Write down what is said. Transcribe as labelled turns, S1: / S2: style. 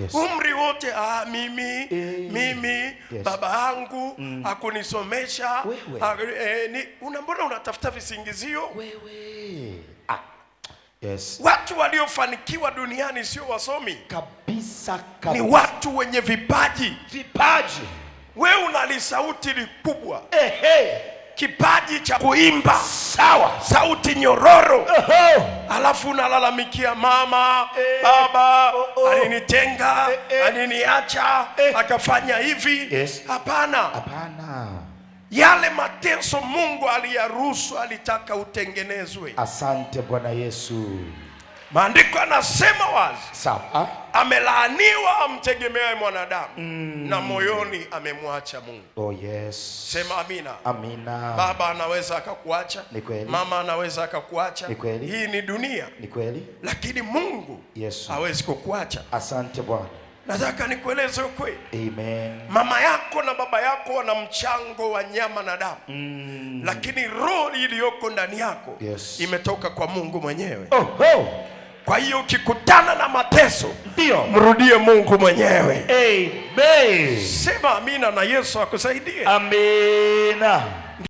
S1: Yes.
S2: Umri wote mimi
S1: Yes.
S2: baba yangu hakunisomesha. Mbona unatafuta visingizio?
S1: Wewe. Yes.
S2: Watu waliofanikiwa duniani sio wasomi
S1: Kabisa.
S2: Ni watu wenye vipaji. Wewe una sauti kubwa. Kipaji cha kuimba.
S1: Sawa.
S2: Sauti nyororo. Alafu unalalamikia mama, baba, alinitenga, aliniacha, akafanya hivi.
S1: Yes.
S2: Hapana. Yale mateso Mungu aliyaruhusu, alitaka utengenezwe.
S1: Asante Bwana Yesu.
S2: Maandiko yanasema wazi.
S1: Sawa.
S2: Amelaaniwa amtegemeaye mwanadamu na moyoni amemwacha Mungu.
S1: Oh yes.
S2: Sema amina.
S1: Amina.
S2: Baba anaweza akakuacha.
S1: Ni kweli.
S2: Mama anaweza akakuacha.
S1: Ni kweli.
S2: Hii ni dunia.
S1: Ni kweli.
S2: Lakini Mungu hawezi kukuacha.
S1: Asante Bwana.
S2: Nataka nikueleze ukweli.
S1: Amen.
S2: Mama yako na baba yako wana mchango wa nyama na damu. Lakini roho iliyoko ndani yako imetoka kwa Mungu mwenyewe. Kwa hiyo ukikutana na mateso, mrudie Mungu mwenyewe.
S1: Amen.
S2: Sema amina na Yesu akusaidie.
S1: Amina.